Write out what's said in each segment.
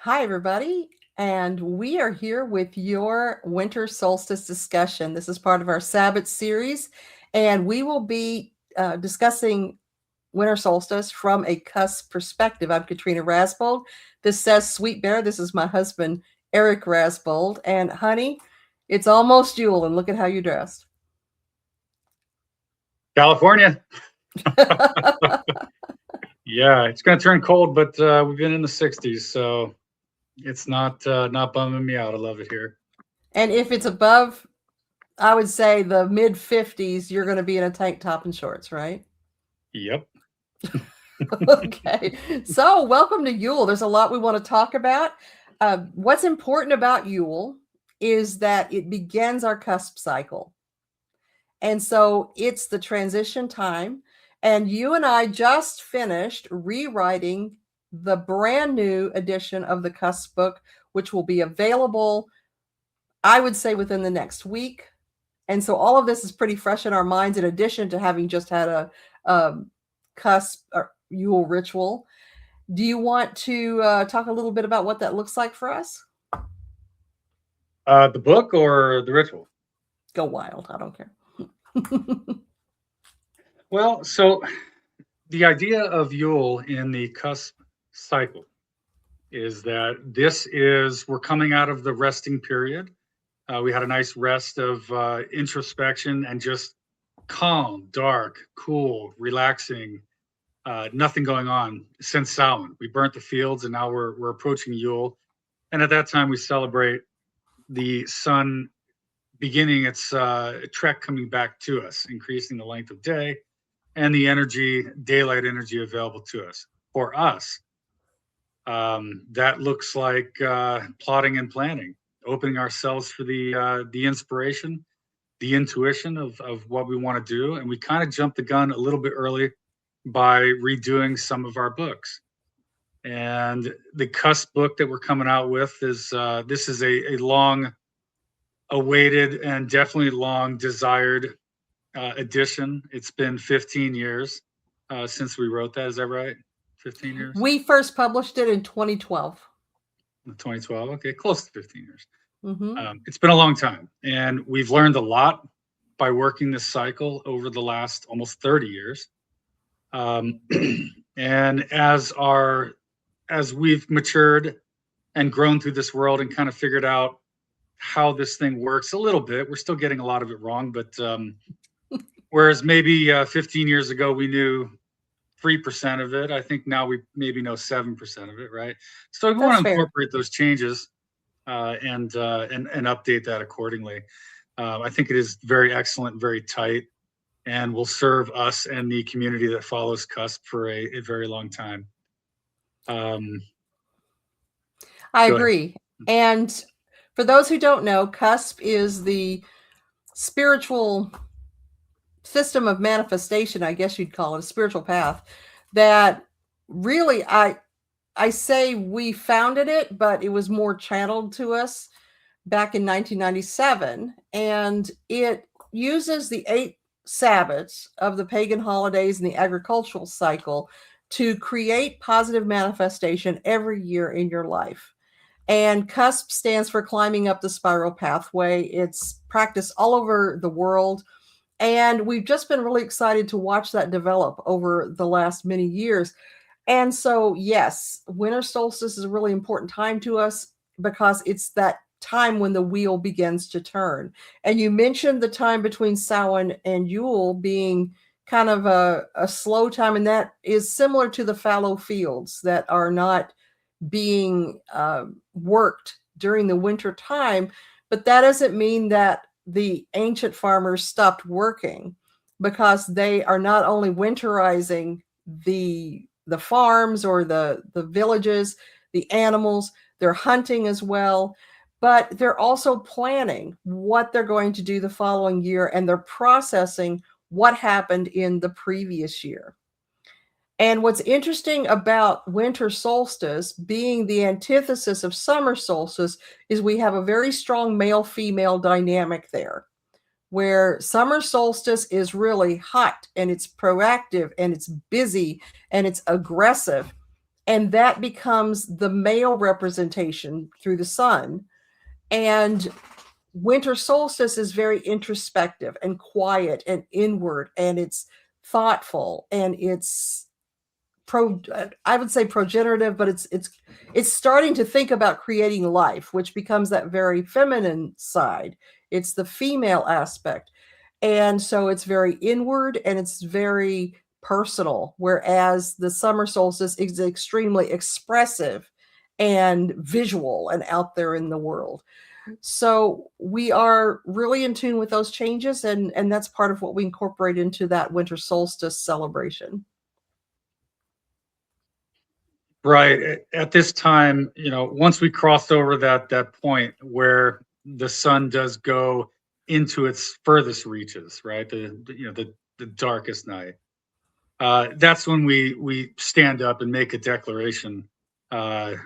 Hi, everybody, and we are here with your Winter Solstice discussion. This is part of our Sabbat series, and we will be discussing Winter Solstice from a CUSP perspective. I'm Katrina Rasbold. This says Sweet Bear. This is my husband, Eric Rasbold. And honey, it's almost Yule, and look at how you dressed. California. Yeah, it's going to turn cold, but we've been in the 60s, so it's not bumming me out. I love it here. And if it's above, I would say the mid 50s, you're going to be in a tank top and shorts, right? Yep. Okay, so welcome to Yule. There's a lot we want to talk about. What's important about Yule is that it begins our cusp cycle. And so it's the transition time. And you and I just finished rewriting the brand new edition of the CUSP book, which will be available, I would say, within the next week. And so all of this is pretty fresh in our minds, in addition to having just had a CUSP or Yule ritual. Do you want to talk a little bit about what that looks like for us? The book or the ritual? Go wild. I don't care. Well, so the idea of Yule in the cusp cycle is that we're coming out of the resting period. We had a nice rest of introspection and just calm, dark, cool, relaxing, nothing going on since Samhain. We burnt the fields, and now we're approaching Yule. And at that time, we celebrate the sun beginning its trek coming back to us, increasing the length of day and the daylight energy available to us. For us, that looks like plotting and planning, opening ourselves for the inspiration, the intuition of what we want to do. And we kind of jumped the gun a little bit early by redoing some of our books. And the CUSP book that we're coming out with is this is a long awaited and definitely long desired edition. It's been 15 years since we wrote that. Is that right? 15 years? We first published it in 2012. 2012. Okay, close to 15 years. Mm-hmm. It's been a long time, and we've learned a lot by working this cycle over the last almost 30 years. And as we've matured and grown through this world and kind of figured out how this thing works a little bit, we're still getting a lot of it wrong, but whereas maybe 15 years ago we knew 3% of it, I think now we maybe know 7% of it, right? So we want to incorporate those changes and update that accordingly. I think it is very excellent, very tight, and will serve us and the community that follows CUSP for a very long time. I agree. And for those who don't know, CUSP is the spiritual system of manifestation, I guess you'd call it, a spiritual path that really I say we founded it, but it was more channeled to us back in 1997. And it uses the 8 Sabbats of the pagan holidays and the agricultural cycle to create positive manifestation every year in your life. And CUSP stands for climbing up the spiral pathway. It's practiced all over the world. And we've just been really excited to watch that develop over the last many years. And so, yes, winter solstice is a really important time to us because it's that time when the wheel begins to turn. And you mentioned the time between Samhain and Yule being kind of a slow time, and that is similar to the fallow fields that are not being worked during the winter time. But that doesn't mean that the ancient farmers stopped working, because they are not only winterizing the farms or the villages, the animals, they're hunting as well, but they're also planning what they're going to do the following year, and they're processing what happened in the previous year. And what's interesting about winter solstice being the antithesis of summer solstice is we have a very strong male-female dynamic there, where summer solstice is really hot and it's proactive and it's busy and it's aggressive. and that becomes the male representation through the sun. And winter solstice is very introspective and quiet and inward, and it's thoughtful, and it's I would say progenerative, but it's starting to think about creating life, which becomes that very feminine side. It's the female aspect. And so it's very inward and it's very personal, whereas the summer solstice is extremely expressive and visual and out there in the world. So we are really in tune with those changes, and that's part of what we incorporate into that winter solstice celebration. Right. At this time, once we cross over that point where the sun does go into its furthest reaches, right? The darkest night. That's when we stand up and make a declaration to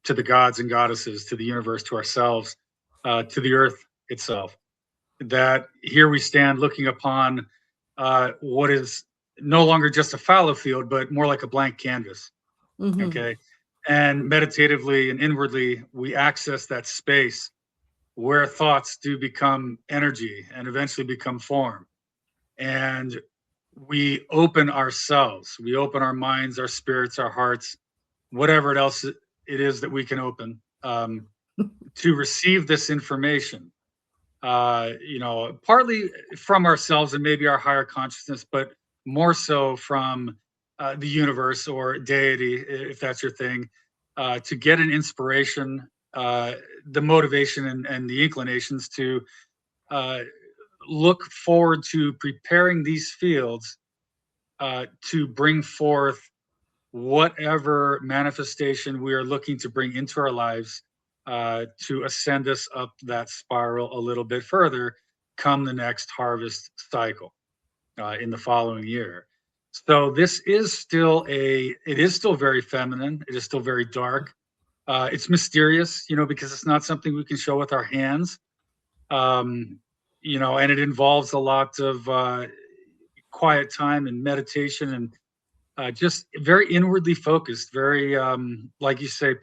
the gods and goddesses, to the universe, to ourselves, to the earth itself, that here we stand looking upon what is no longer just a fallow field, but more like a blank canvas. Mm-hmm. Okay. And meditatively and inwardly, we access that space where thoughts do become energy and eventually become form. And we open ourselves, we open our minds, our spirits, our hearts, whatever else it is that we can open to receive this information. Partly from ourselves and maybe our higher consciousness, but more so from the universe or deity, if that's your thing, to get an inspiration, the motivation and the inclinations to look forward to preparing these fields to bring forth whatever manifestation we are looking to bring into our lives to ascend us up that spiral a little bit further come the next harvest cycle in the following year. So this is still it is still very feminine. It is still very dark. It's mysterious, because it's not something we can show with our hands. And it involves a lot of quiet time and meditation and just very inwardly focused, very, like you say,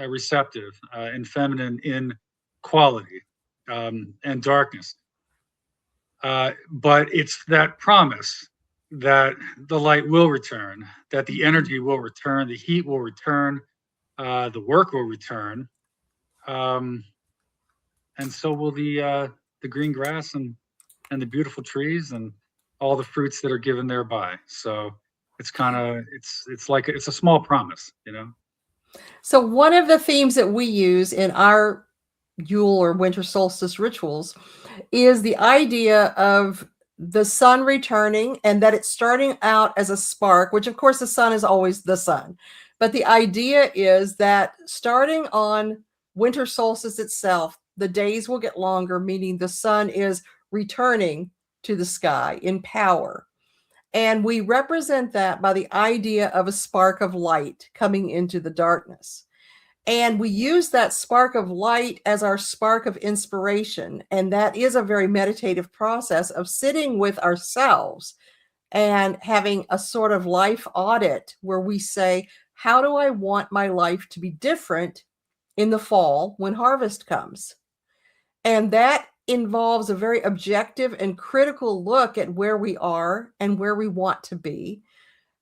receptive and feminine in quality and darkness. But it's that promise that the light will return, that the energy will return, the heat will return, the work will return, and so will the green grass and the beautiful trees and all the fruits that are given thereby. So it's kind of it's like it's a small promise. So one of the themes that we use in our Yule or winter solstice rituals is the idea of the sun returning, and that it's starting out as a spark, which of course the sun is always the sun. But the idea is that starting on winter solstice itself, the days will get longer, meaning the sun is returning to the sky in power. And we represent that by the idea of a spark of light coming into the darkness. And we use that spark of light as our spark of inspiration. And that is a very meditative process of sitting with ourselves and having a sort of life audit where we say, how do I want my life to be different in the fall when harvest comes? And that involves a very objective and critical look at where we are and where we want to be.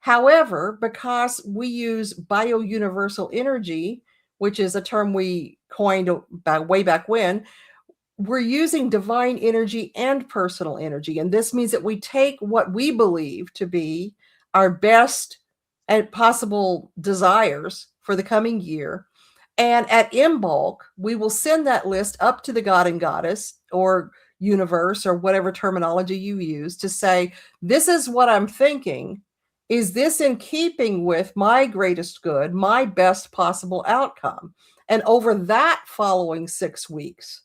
However, because we use bio-universal energy, which is a term we coined way back when, we're using divine energy and personal energy. And this means that we take what we believe to be our best and possible desires for the coming year. And at Imbolc, we will send that list up to the god and goddess or universe or whatever terminology you use to say, this is what I'm thinking. Is this in keeping with my greatest good, my best possible outcome? And over that following 6 weeks,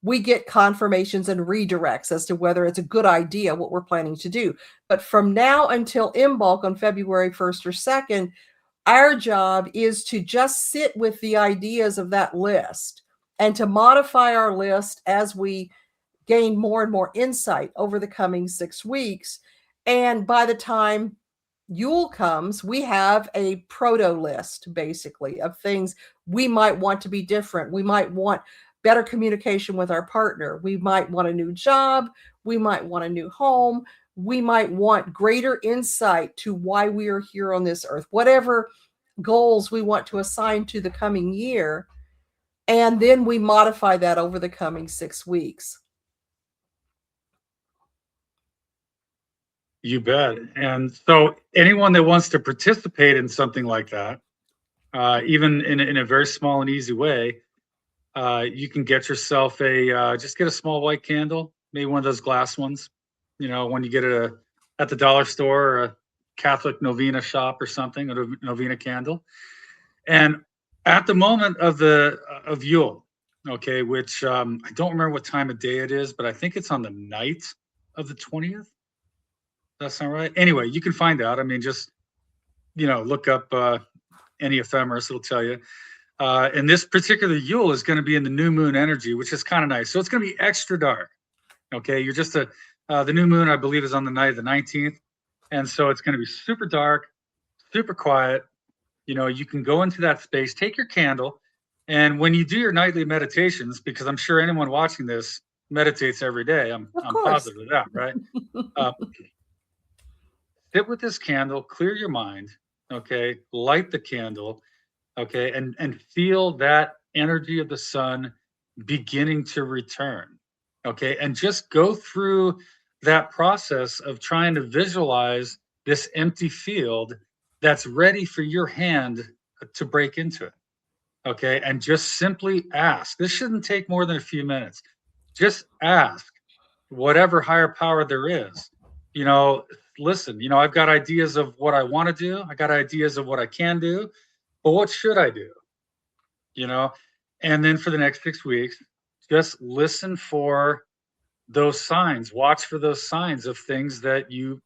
we get confirmations and redirects as to whether it's a good idea what we're planning to do. But from now until Imbolc on February 1st or 2nd, our job is to just sit with the ideas of that list and to modify our list as we gain more and more insight over the coming 6 weeks. And by the time Yule comes, we have a proto list basically of things we might want to be different. We might want better communication with our partner. We might want a new job. We might want a new home. We might want greater insight to why we are here on this earth, whatever goals we want to assign to the coming year. And then we modify that over the coming 6 weeks. You bet. And so anyone that wants to participate in something like that, even in a very small and easy way, you can get yourself just get a small white candle, maybe one of those glass ones, when you get it at the dollar store or a Catholic novena shop or something, a novena candle. And at the moment of Yule, okay, which I don't remember what time of day it is, but I think it's on the night of the 20th. That sound right? Anyway, you can find out. I mean, just look up any ephemeris; it'll tell you. And this particular Yule is going to be in the new moon energy, which is kind of nice. So it's going to be extra dark. Okay, you're just the new moon, I believe, is on the night of the 19th, and so it's going to be super dark, super quiet. You can go into that space, take your candle, and when you do your nightly meditations, because I'm sure anyone watching this meditates every day. I'm positive of that, right? Sit with this candle, clear your mind, okay? Light the candle, okay? And feel that energy of the sun beginning to return, okay? And just go through that process of trying to visualize this empty field that's ready for your hand to break into it, okay? And just simply ask. This shouldn't take more than a few minutes. Just ask whatever higher power there is, listen, I've got ideas of what I want to do. I got ideas of what I can do, but what should I do? And then for the next 6 weeks, just listen for those signs, watch for those signs of things that you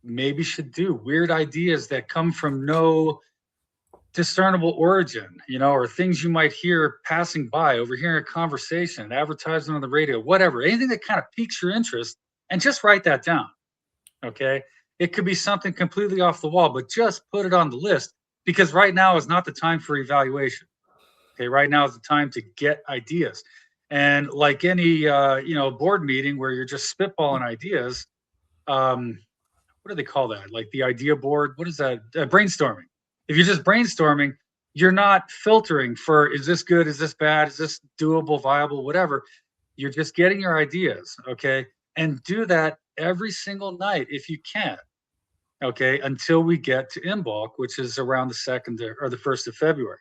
maybe should do, weird ideas that come from no discernible origin, or things you might hear passing by, overhearing a conversation, advertisement on the radio, whatever, anything that kind of piques your interest, and just write that down. Okay. It could be something completely off the wall, but just put it on the list, because right now is not the time for evaluation. Okay. Right now is the time to get ideas. And like any, board meeting where you're just spitballing ideas, what do they call that? Like the idea board? What is that? Brainstorming. If you're just brainstorming, you're not filtering for, is this good? Is this bad? Is this doable, viable, whatever? You're just getting your ideas. Okay. And do that every single night if you can. Okay. Until we get to Imbolc, which is around the 2nd or the 1st of February.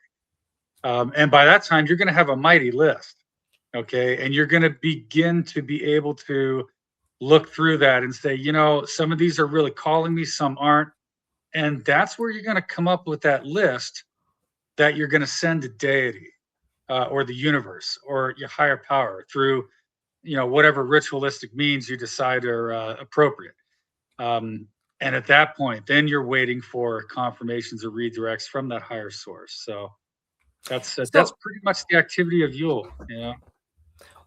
And by that time, you're going to have a mighty list. Okay. And you're going to begin to be able to look through that and say, some of these are really calling me, some aren't. And that's where you're going to come up with that list that you're going to send to deity or the universe or your higher power through, whatever ritualistic means you decide are appropriate. And at that point, then you're waiting for confirmations or redirects from that higher source. So that's pretty much the activity of Yule.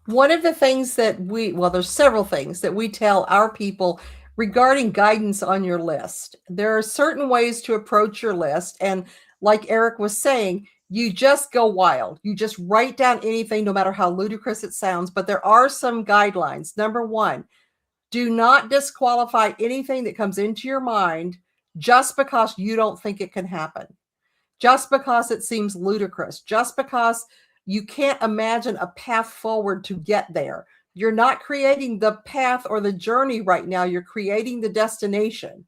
One of the things that there's several things that we tell our people regarding guidance on your list. There are certain ways to approach your list. And like Eric was saying, you just go wild. You just write down anything, no matter how ludicrous it sounds. But there are some guidelines. Number one, do not disqualify anything that comes into your mind just because you don't think it can happen, just because it seems ludicrous, just because you can't imagine a path forward to get there. You're not creating the path or the journey right now. You're creating the destination.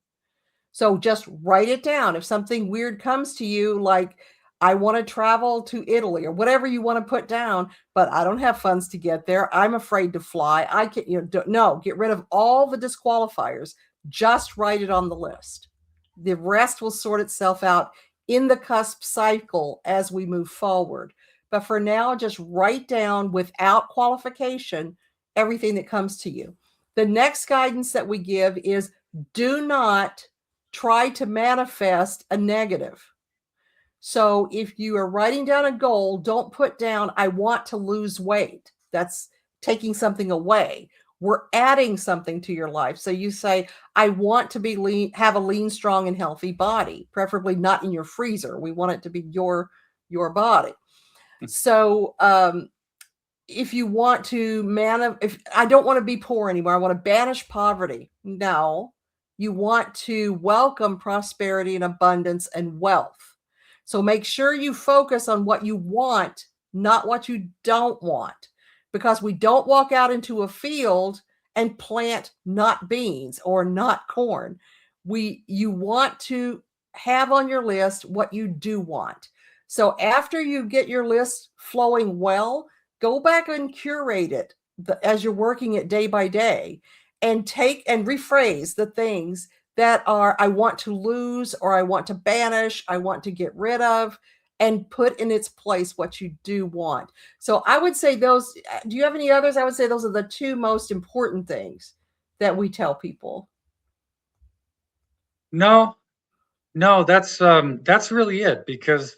So just write it down. If something weird comes to you, like, I want to travel to Italy or whatever you want to put down, but I don't have funds to get there. I'm afraid to fly. I can't, no, get rid of all the disqualifiers. Just write it on the list. The rest will sort itself out in the CUSP cycle as we move forward. But for now, just write down without qualification everything that comes to you. The next guidance that we give is do not try to manifest a negative. So if you are writing down a goal, don't put down, I want to lose weight. That's taking something away. we're adding something to your life. So you say, I want to be lean, have a lean, strong, and healthy body, preferably not in your freezer. We want it to be your body. So if you want to if I don't want to be poor anymore, I want to banish poverty. No, you want to welcome prosperity and abundance and wealth. So make sure you focus on what you want, not what you don't want, because we don't walk out into a field and plant not beans or not corn. You want to have on your list what you do want. So after you get your list flowing well, go back and curate it as you're working it day by day, and take and rephrase the things that are, I want to lose, or I want to banish, I want to get rid of, and put in its place what you do want. So I would say those, do you have any others? I would say those are the two most important things that we tell people. No, that's really it, because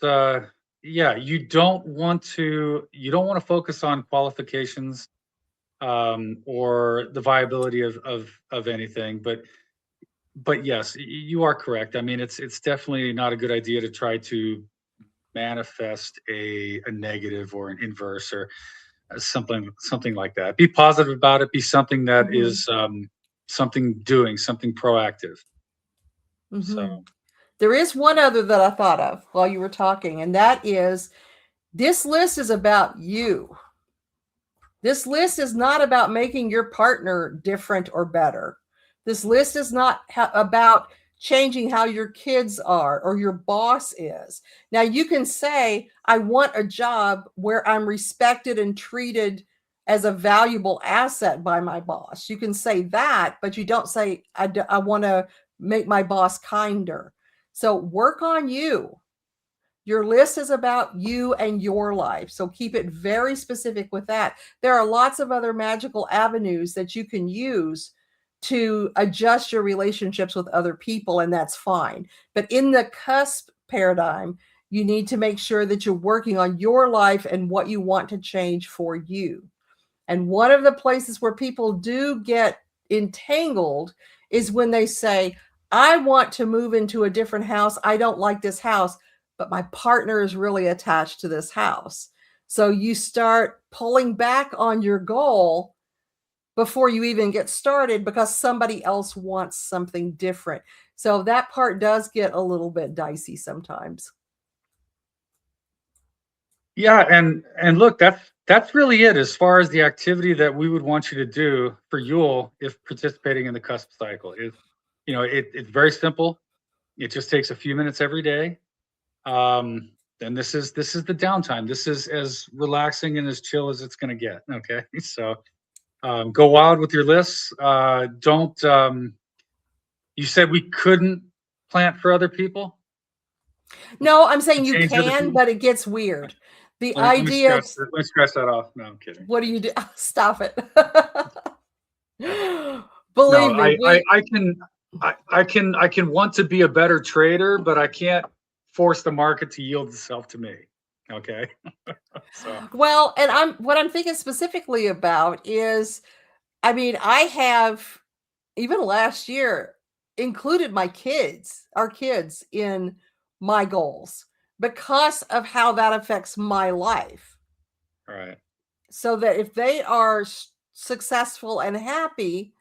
yeah, you don't want to focus on qualifications or the viability of anything, but yes, you are correct. I mean, it's definitely not a good idea to try to manifest a negative or an inverse or something like that. Be positive about it. Be something that is something proactive. So there is one other that I thought of while you were talking, and that is, this list is about you. This list is not about making your partner different or better. This list is not about changing how your kids are or your boss is. Now, you can say, I want a job where I'm respected and treated as a valuable asset by my boss. You can say that, but you don't say, I want to make my boss kinder. So work on you. Your list is about you and your life. So keep it very specific with that. There are lots of other magical avenues that you can use to adjust your relationships with other people, and that's fine. But in the CUSP paradigm, you need to make sure that you're working on your life and what you want to change for you. And one of the places where people do get entangled is when they say, I want to move into a different house. I don't like this house, but my partner is really attached to this house. So you start pulling back on your goal before you even get started because somebody else wants something different. So that part does get a little bit dicey sometimes. Yeah, and look, that's really it as far as the activity that we would want you to do for Yule if participating in the CUSP cycle. It's very simple. It just takes a few minutes every day. And this is the downtime. This is as relaxing and as chill as it's going to get. Okay, so go wild with your lists. Don't. You said we couldn't plant for other people? No, I'm saying you can, but it gets weird. The idea. Let me scratch that off. No, I'm kidding. What do you do? Stop it. Believe me. I can want to be a better trader, but I can't force the market to yield itself to me. Okay. Well, and what I'm thinking specifically about is, I mean, I have even last year included our kids in my goals because of how that affects my life. All right. So that if they are successful and happy,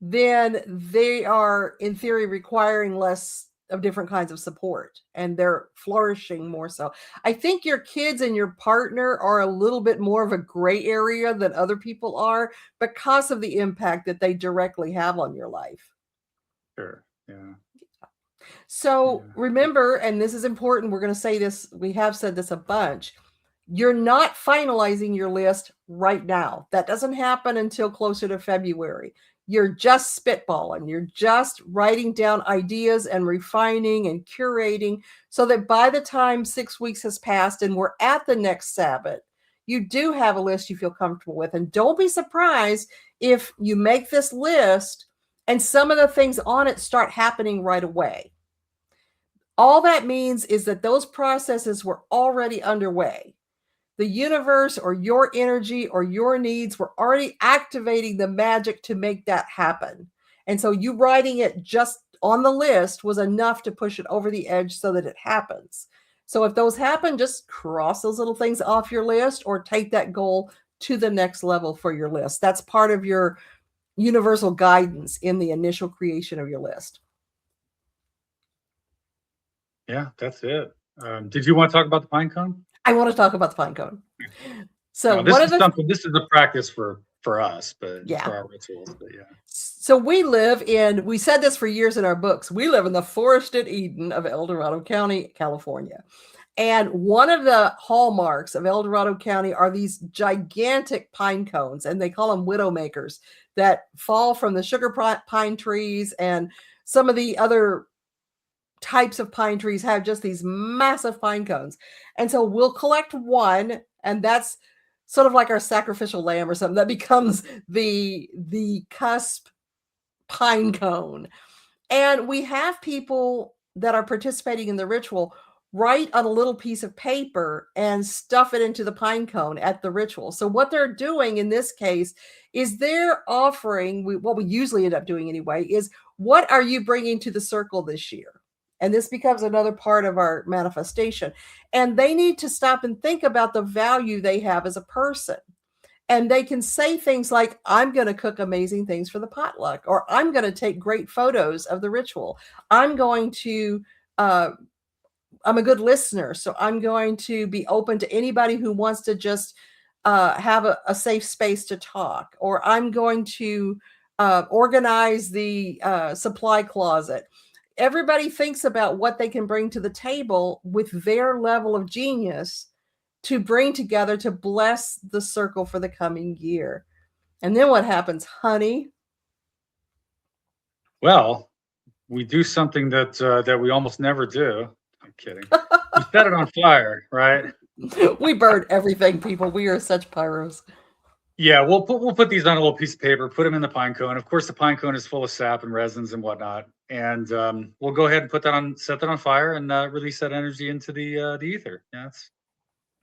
then they are in theory requiring less of different kinds of support and they're flourishing more so. I think your kids and your partner are a little bit more of a gray area than other people are because of the impact that they directly have on your life. Sure. Yeah. So remember, and this is important, we're going to say this, we have said this a bunch, you're not finalizing your list right now. That doesn't happen until closer to February. You're just spitballing. You're just writing down ideas and refining and curating so that by the time 6 weeks has passed and we're at the next Sabbat, you do have a list you feel comfortable with. And don't be surprised if you make this list and some of the things on it start happening right away. All that means is that those processes were already underway. the universe or your energy or your needs were already activating the magic to make that happen. And so you writing it just on the list was enough to push it over the edge so that it happens. So if those happen, just cross those little things off your list or take that goal to the next level for your list. That's part of your universal guidance in the initial creation of your list. Yeah, that's it. Did you want to talk about the pine cone? I want to talk about the pine cone. So no, this is a practice for us, but yeah, for our rituals, but yeah. So we said this for years in our books, we live in the forested Eden of El Dorado County, California. And one of the hallmarks of El Dorado County are these gigantic pine cones, and they call them widowmakers, that fall from the sugar pine trees, and some of the other types of pine trees have just these massive pine cones. And so we'll collect one, and that's sort of like our sacrificial lamb or something that becomes the CUSP pine cone. And we have people that are participating in the ritual write on a little piece of paper and stuff it into the pine cone at the ritual. So what they're doing in this case is they're offering, what we usually end up doing anyway, is what are you bringing to the circle this year? And this becomes another part of our manifestation. And they need to stop and think about the value they have as a person. And they can say things like, I'm going to cook amazing things for the potluck, or I'm going to take great photos of the ritual. I'm a good listener, so I'm going to be open to anybody who wants to just have a safe space to talk, or I'm going to organize the supply closet. Everybody thinks about what they can bring to the table with their level of genius to bring together to bless the circle for the coming year. And then what happens, honey? Well, we do something that we almost never do. I'm kidding. We set it on fire, right? We burn everything, people. We are such pyros. Yeah, we'll put these on a little piece of paper, put them in the pine cone. Of course, the pine cone is full of sap and resins and whatnot, and we'll go ahead and set that on fire and release that energy into the ether.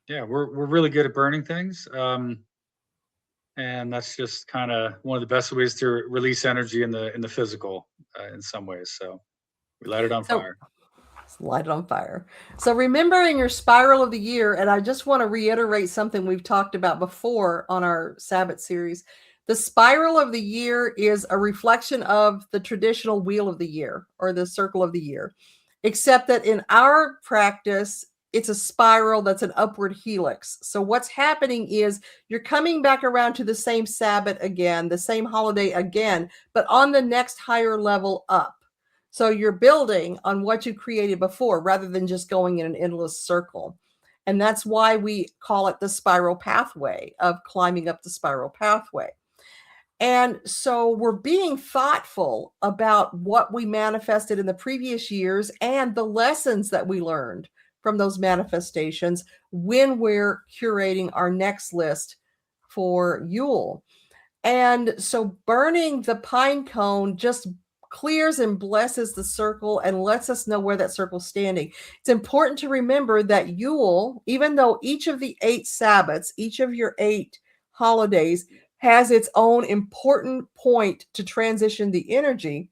We're really good at burning things, and that's just kind of one of the best ways to release energy in the physical in some ways. So we light it on fire. Light it on fire. So remember in your spiral of the year, and I just want to reiterate something we've talked about before on our Sabbat series, the spiral of the year is a reflection of the traditional wheel of the year or the circle of the year, except that in our practice, it's a spiral that's an upward helix. So what's happening is you're coming back around to the same Sabbat again, the same holiday again, but on the next higher level up. So you're building on what you created before rather than just going in an endless circle. And that's why we call it the spiral pathway of climbing up the spiral pathway. And so we're being thoughtful about what we manifested in the previous years and the lessons that we learned from those manifestations when we're curating our next list for Yule. And so burning the pine cone just clears and blesses the circle and lets us know where that circle's standing. It's important to remember that Yule, even though each of the 8 Sabbats, each of your 8 holidays has its own important point to transition the energy,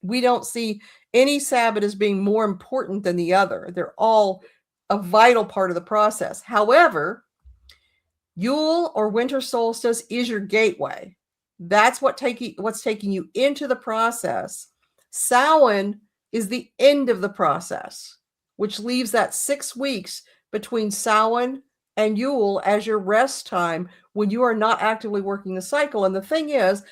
we don't see any Sabbat as being more important than the other. They're all a vital part of the process. However, Yule or Winter Solstice is your gateway. That's what's taking you into the process. Samhain is the end of the process, which leaves that 6 weeks between Samhain and Yule as your rest time when you are not actively working the cycle. And the thing is,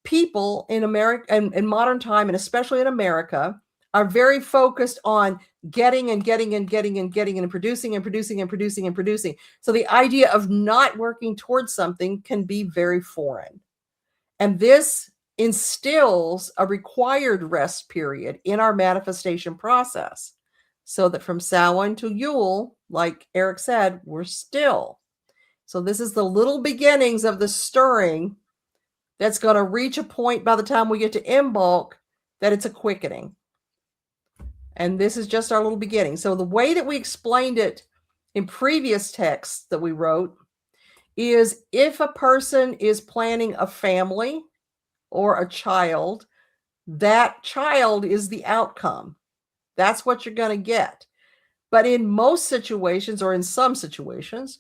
people in America and in modern time, and especially in America, are very focused on getting and producing and producing and producing and producing. So the idea of not working towards something can be very foreign. And this instills a required rest period in our manifestation process so that from Samhain to Yule, like Eric said, we're still. So this is the little beginnings of the stirring that's going to reach a point by the time we get to Imbolc that it's a quickening. And this is just our little beginning. So the way that we explained it in previous texts that we wrote is if a person is planning a family or a child, that child is the outcome. That's what you're going to get. But in most situations, or in some situations,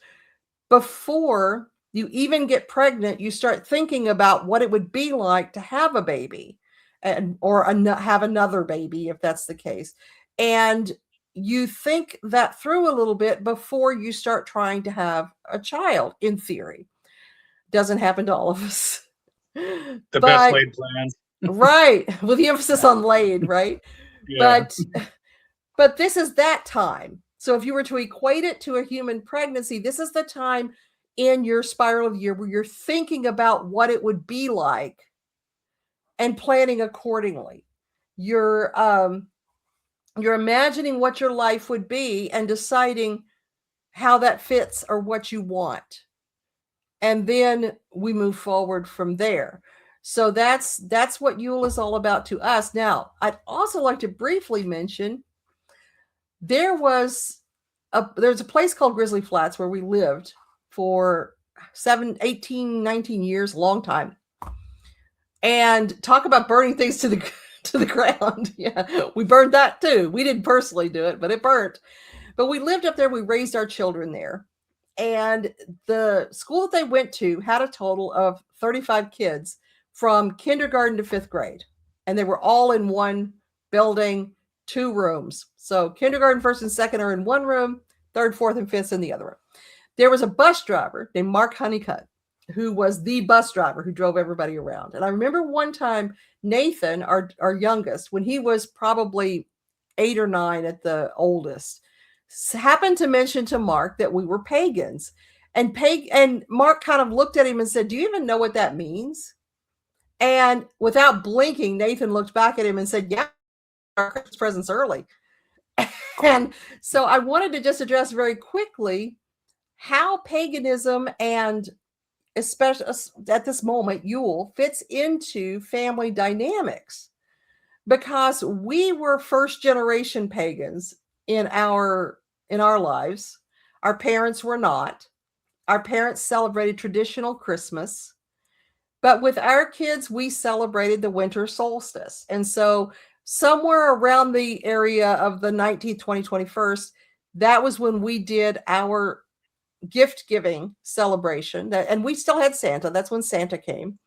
before you even get pregnant, you start thinking about what it would be like to have a baby or have another baby, if that's the case. And you think that through a little bit before you start trying to have a child, in theory. Doesn't happen to all of us. The best laid plans. Right. With the emphasis on laid, right? Yeah. But this is that time. So if you were to equate it to a human pregnancy, this is the time in your spiral of year where you're thinking about what it would be like and planning accordingly. You're imagining what your life would be and deciding how that fits or what you want. And then we move forward from there. So that's what Yule is all about to us. Now, I'd also like to briefly mention there's a place called Grizzly Flats where we lived for 18, 19 years, long time. And talk about burning things to the ground. Yeah, we burned that too. We didn't personally do it, but it burnt. But we lived up there. We raised our children there. And the school that they went to had a total of 35 kids from kindergarten to 5th grade. And they were all in one building, 2 rooms. So kindergarten, 1st and 2nd are in one room, 3rd, 4th, and 5th in the other room. There was a bus driver named Mark Honeycutt, who was the bus driver who drove everybody around. And I remember one time, Nathan, our youngest, when he was probably 8 or 9 at the oldest, happened to mention to Mark that we were pagans. And Mark kind of looked at him and said, "Do you even know what that means?" And without blinking, Nathan looked back at him and said, "Yeah, our Christmas presents early." And so I wanted to just address very quickly how paganism, and especially at this moment, Yule, fits into family dynamics, because we were first generation pagans in our lives. Our parents were not. Our parents celebrated traditional Christmas, but with our kids, we celebrated the winter solstice. And so somewhere around the area of the 19th, 20th, 21st, that was when we did our gift giving celebration. And we still had Santa. That's when Santa came.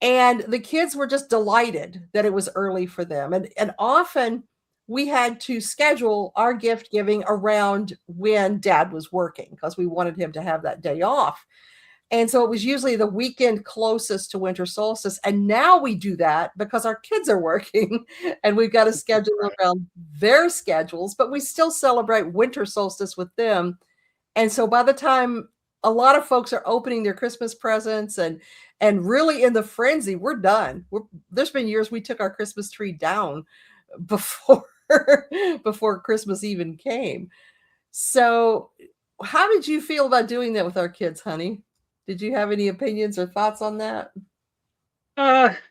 And the kids were just delighted that it was early for them. And often we had to schedule our gift giving around when Dad was working, because we wanted him to have that day off. And so it was usually the weekend closest to winter solstice. And now we do that because our kids are working and we've got to schedule around their schedules, but we still celebrate winter solstice with them. And so by the time a lot of folks are opening their Christmas presents and really in the frenzy, we're done. There's been years we took our Christmas tree down before before Christmas even came. So how did you feel about doing that with our kids, honey? Did you have any opinions or thoughts on that?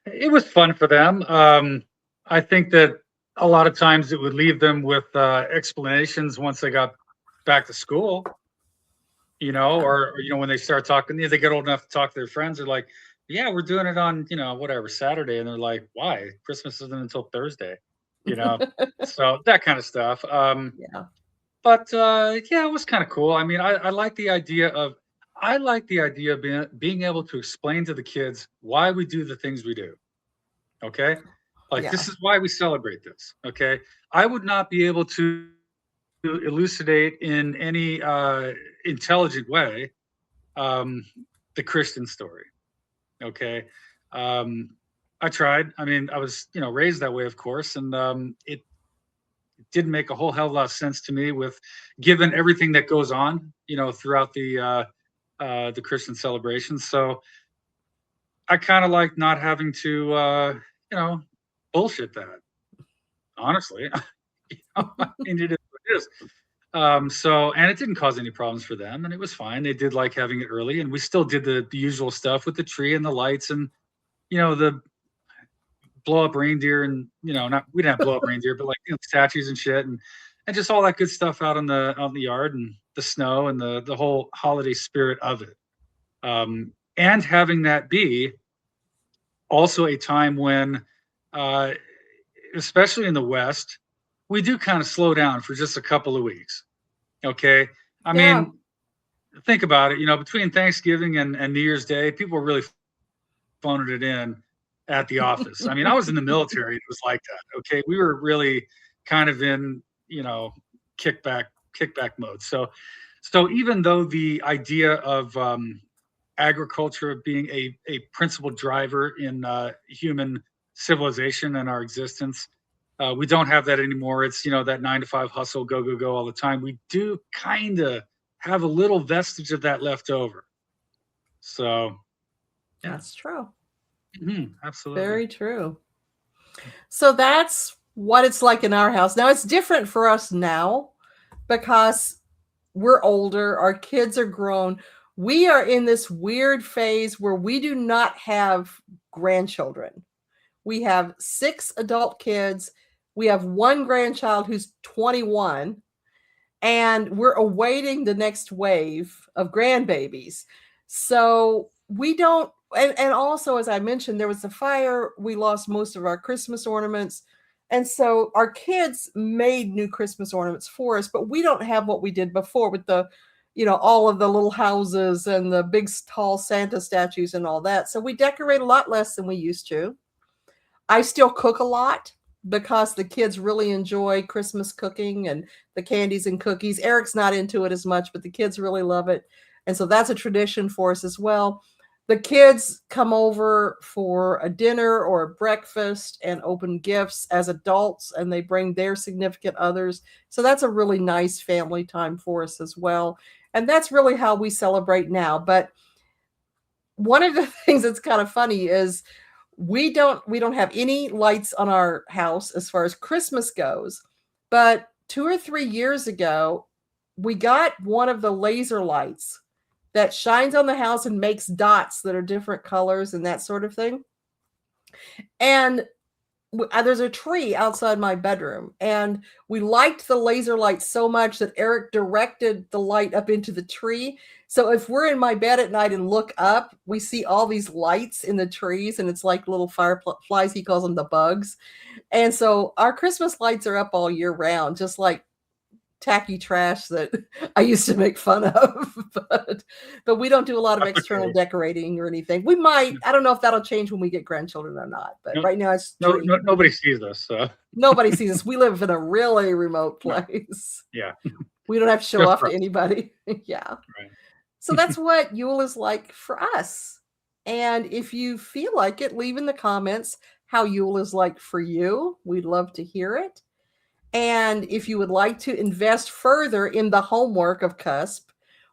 It was fun for them. I think that a lot of times it would leave them with explanations once they got back to school, or when they start talking, they get old enough to talk to their friends. They're like, "Yeah, we're doing it on whatever Saturday," and they're like, "Why? Christmas isn't until Thursday," so that kind of stuff. Yeah. But yeah, it was kind of cool. I mean, I like the idea of being able to explain to the kids why we do the things we do. Okay, this is why we celebrate this. Okay, I would not be able to elucidate in any intelligent way the Christian story. Okay, I tried. I mean, I was raised that way, of course, and it didn't make a whole hell of a lot of sense to me, with given everything that goes on throughout the Christian celebrations. So I kind of like not having to bullshit that, honestly. I mean, it is what it is. And it didn't cause any problems for them, and it was fine. They did like having it early, and we still did the usual stuff with the tree and the lights and the blow up reindeer, and we didn't have blow up reindeer, but statues and shit, and just all that good stuff out in the yard. And the snow and the whole holiday spirit of it. And having that be also a time when, especially in the West, we do kind of slow down for just a couple of weeks. Okay. I mean, think about it, between Thanksgiving and New Year's Day, people are really phoning it in at the office. I mean, I was in the military. It was like that. Okay. We were really kind of in, kickback mode. So even though the idea of agriculture being a principal driver in human civilization and our existence, we don't have that anymore. It's, that 9 to 5 hustle, go, go, go all the time. We do kind of have a little vestige of that left over. So yeah. That's true. Mm-hmm, absolutely. Very true. So that's what it's like in our house. Now, it's different for us now because we're older. Our kids are grown. We are in this weird phase where we do not have grandchildren. We have 6 adult kids. We have 1 grandchild who's 21, and we're awaiting the next wave of grandbabies. So we don't, and also, as I mentioned, there was a fire. We lost most of our Christmas ornaments. And so our kids made new Christmas ornaments for us, but we don't have what we did before with the, all of the little houses and the big tall Santa statues and all that. So we decorate a lot less than we used to. I still cook a lot because the kids really enjoy Christmas cooking and the candies and cookies. Eric's not into it as much, but the kids really love it. And so that's a tradition for us as well. The kids come over for a dinner or a breakfast and open gifts as adults, and they bring their significant others. So that's a really nice family time for us as well. And that's really how we celebrate now. But one of the things that's kind of funny is we don't have any lights on our house as far as Christmas goes. But 2 or 3 years ago, we got one of the laser lights that shines on the house and makes dots that are different colors and that sort of thing. And there's a tree outside my bedroom, and we liked the laser light so much that Eric directed the light up into the tree. So if we're in my bed at night and look up, we see all these lights in the trees, and it's like little fireflies. He calls them the bugs. And so our Christmas lights are up all year round, just like tacky trash that I used to make fun of, but we don't do a lot of external decorating or anything. We might, I don't know if that'll change when we get grandchildren or not, but right now it's nobody sees us. So. Nobody sees us. We live in a really remote place. Yeah. We don't have to show off to anybody. Yeah. Right. So that's what Yule is like for us. And if you feel like it, leave in the comments how Yule is like for you. We'd love to hear it. And if you would like to invest further in the homework of CUSP,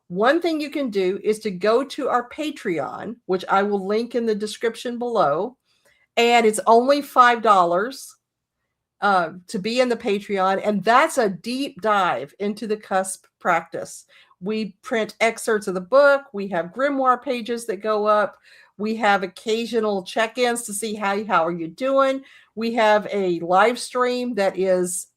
one thing you can do is to go to our Patreon, which I will link in the description below. And it's only $5 to be in the Patreon. And that's a deep dive into the CUSP practice. We print excerpts of the book. We have grimoire pages that go up. We have occasional check-ins to see how are you doing. We have a live stream that is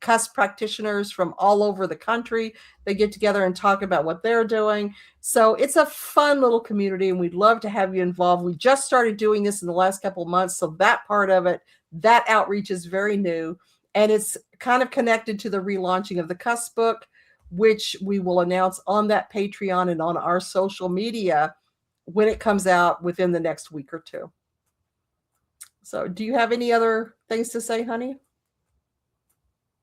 CUSP practitioners from all over the country. They get together and talk about what they're doing. So it's a fun little community, and we'd love to have you involved. We just started doing this in the last couple of months, so that part of it, that outreach is very new, and it's kind of connected to the relaunching of the CUSP book, which we will announce on that Patreon and on our social media when it comes out within the next week or two. So do you have any other things to say, honey?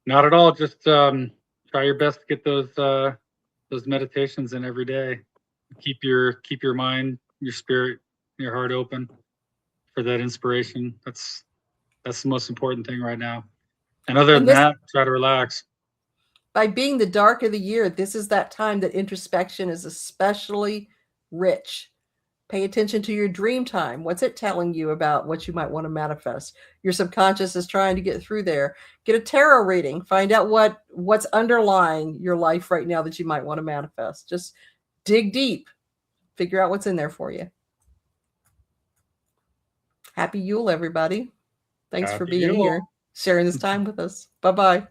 Not at all. Just try your best to get those meditations in every day. Keep your mind, your spirit, your heart open for that inspiration. That's the most important thing right now. And other than that, try to relax. By being the dark of the year, this is that time that introspection is especially rich. Pay attention to your dream time. What's it telling you about what you might want to manifest? Your subconscious is trying to get through there. Get a tarot reading. Find out what's underlying your life right now that you might want to manifest. Just dig deep. Figure out what's in there for you. Happy Yule, everybody. Thanks for being here, sharing this time with us. Bye-bye.